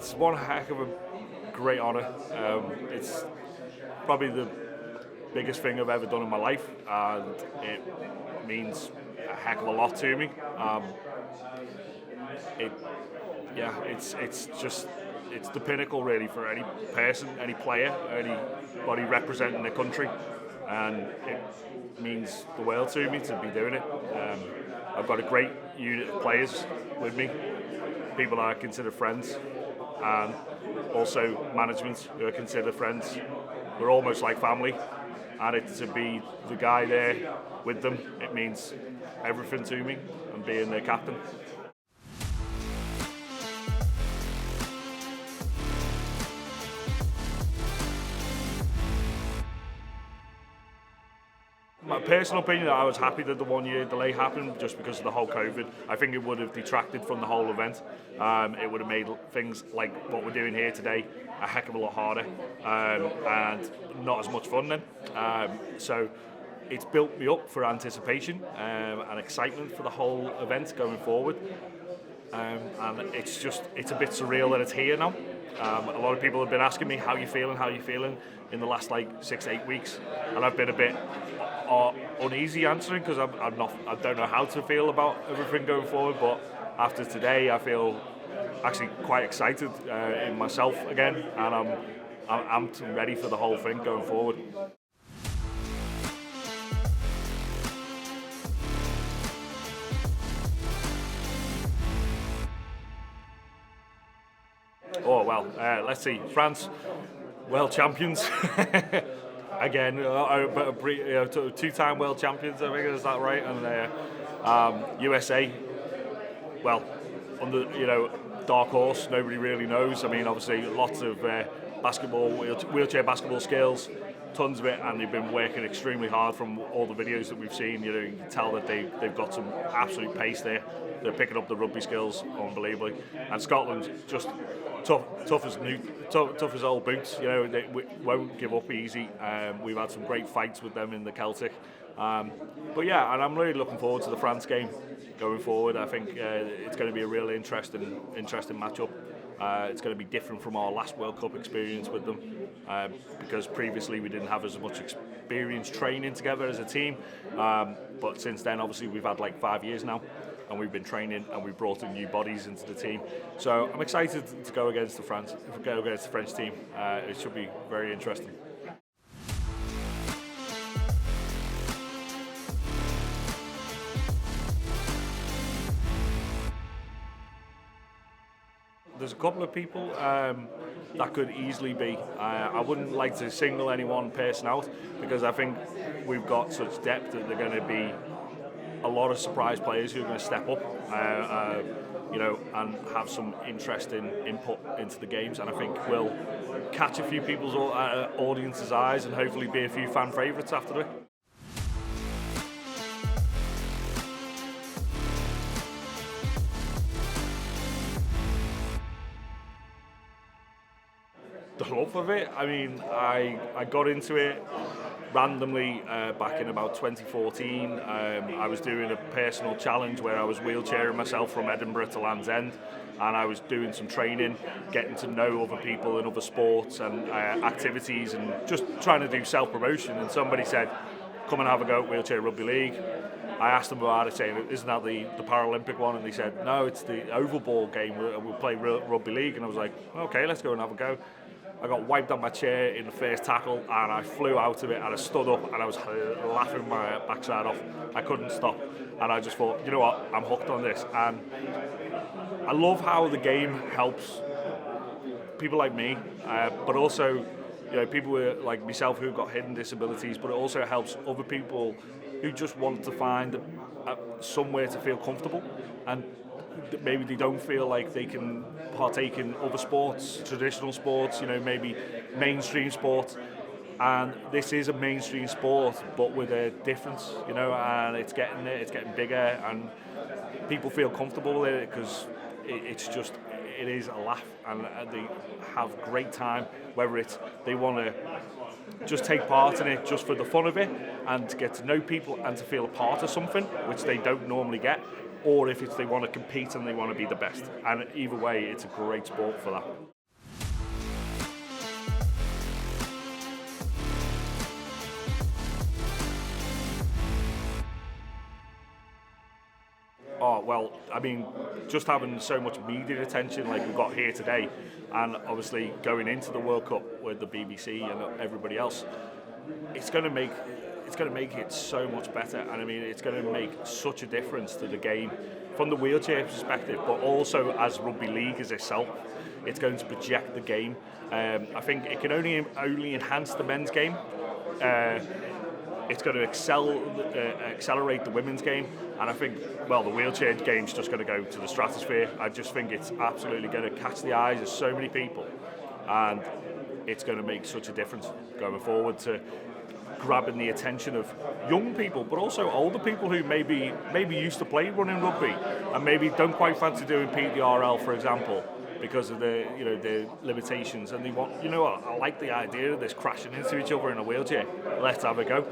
It's one heck of a great honour. It's probably the biggest thing I've ever done in my life, and it means a heck of a lot to me. It, yeah, it's the pinnacle really for any person, any player, anybody representing the country, and it means the world to me to be doing it. I've got a great unit of players with me, people that I consider friends, and also management who I consider friends. We're almost like family, and to be the guy there with them, it means everything to me, and being their captain. My personal opinion, I was happy that the 1 year delay happened just because of the whole COVID. I think it would have detracted from the whole event. It would have made things like what we're doing here today a heck of a lot harder, and not as much fun then. So it's built me up for anticipation and excitement for the whole event going forward. And it's a bit surreal that it's here now. A lot of people have been asking me how you feeling in the last 6 to 8 weeks, and I've been a bit uneasy answering because I don't know how to feel about everything going forward. But after today, I feel actually quite excited in myself again, and I'm ready for the whole thing going forward. Oh well, let's see. France, world champions again. Two-time world champions. I think is that right? And USA, well, dark horse. Nobody really knows. I mean, obviously, lots of wheelchair basketball skills, tons of it, and they've been working extremely hard from all the videos that we've seen. You can tell that they've got some absolute pace there. They're picking up the rugby skills unbelievably, and Scotland's just tough as old boots. They won't give up easy. We've had some great fights with them in the Celtic, but yeah, and I'm really looking forward to the France game going forward. I think it's going to be a real interesting matchup. It's going to be different from our last World Cup experience with them, because previously we didn't have as much experience training together as a team. But since then, obviously, we've had 5 years now, and we've been training, and we've brought in new bodies into the team. So I'm excited to go against the French team. It should be very interesting. There's a couple of people that could easily be. I wouldn't like to single any one person out because I think we've got such depth that they're going to be a lot of surprise players who are going to step up, and have some interesting input into the games. And I think we'll catch a few people's audience's eyes and hopefully be a few fan favourites after it. The love of it. I mean, I got into it randomly back in about 2014. I was doing a personal challenge where I was wheelchairing myself from Edinburgh to Land's End, and I was doing some training, getting to know other people in other sports and activities, and just trying to do self-promotion. And somebody said, come and have a go at Wheelchair Rugby League. I asked them about it, saying, isn't that the Paralympic one? And they said, no, it's the oval ball game. We'll play Rugby League. And I was like, okay, let's go and have a go. I got wiped on my chair in the first tackle, and I flew out of it, and I stood up, and I was laughing my backside off. I couldn't stop, and I just thought, you know what, I'm hooked on this. And I love how the game helps people like me, but also people like myself who've got hidden disabilities, but it also helps other people who just want to find somewhere to feel comfortable, and maybe they don't feel like they can partake in other sports, traditional sports, maybe mainstream sports. And this is a mainstream sport, but with a difference, and it's getting bigger, and people feel comfortable with it because it is a laugh, and they have great time, whether it's they want to just take part in it just for the fun of it and to get to know people and to feel a part of something which they don't normally get, or if it's they want to compete and they want to be the best. And either way, it's a great sport for that. Well, I mean, just having so much media attention like we've got here today, and obviously going into the World Cup with the BBC and everybody else, it's going to make it so much better. And I mean, it's going to make such a difference to the game from the wheelchair perspective, but also as rugby league as itself. It's going to project the game. I think it can only enhance the men's game. It's going to accelerate the women's game, and I think, well, the wheelchair game's just going to go to the stratosphere. I just think it's absolutely going to catch the eyes of so many people, and it's going to make such a difference going forward to grabbing the attention of young people, but also older people who maybe used to play running rugby and maybe don't quite fancy doing PDRL, for example, because of the limitations, and they want, I like the idea of this crashing into each other in a wheelchair. Let's have a go.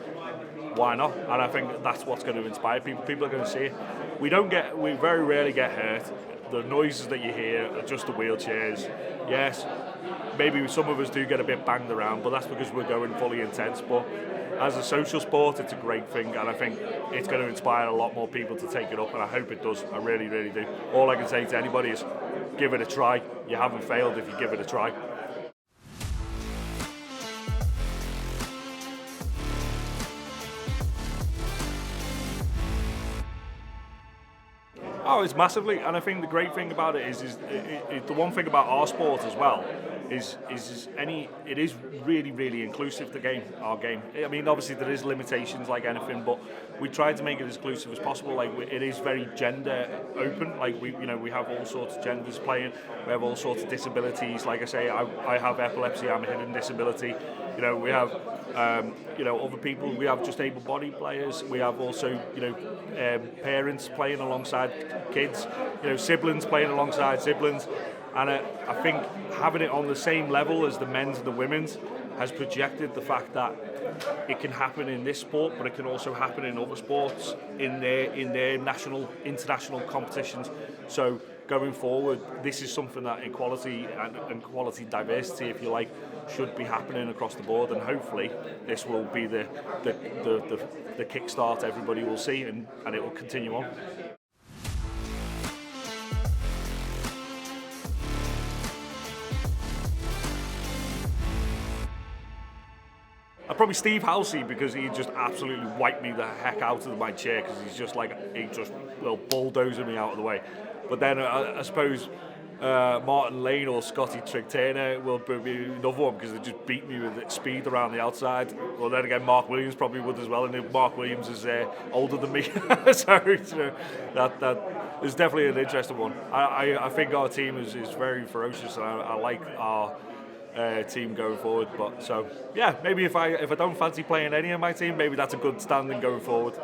Why not? And I think that's what's going to inspire people. People are going to see it. We very rarely get hurt. The noises that you hear are just the wheelchairs. Yes, maybe some of us do get a bit banged around, but that's because we're going fully intense. But as a social sport, it's a great thing, and I think it's going to inspire a lot more people to take it up, and I hope it does. I really, really do. All I can say to anybody is give it a try. You haven't failed if you give it a try. Oh, it's massively, and I think the great thing about it is the one thing about our sport as well is it is really, really inclusive. Our game. I mean, obviously there is limitations like anything, but we try to make it as inclusive as possible. Like it is very gender open. Like we have all sorts of genders playing. We have all sorts of disabilities. Like I say, I have epilepsy. I'm a hidden disability. We have other people. We have just able-bodied players. We have also parents playing alongside kids. Siblings playing alongside siblings. And I think having it on the same level as the men's and the women's has projected the fact that it can happen in this sport, but it can also happen in other sports in their international competitions. So going forward, this is something that equality and quality diversity, if you like, should be happening across the board, and hopefully this will be the kickstart everybody will see, and it will continue on. Probably Steve Halsey, because he just absolutely wiped me the heck out of my chair, because he just bulldozing me out of the way. But then I suppose Martin Lane or Scotty Trigg Turner will be another one, because they just beat me with speed around the outside. Well, then again, Mark Williams probably would as well, and Mark Williams is older than me, so that is definitely an interesting one. I think our team is very ferocious, and I like our team going forward. But so yeah, maybe if I don't fancy playing any of my team, maybe that's a good standing going forward.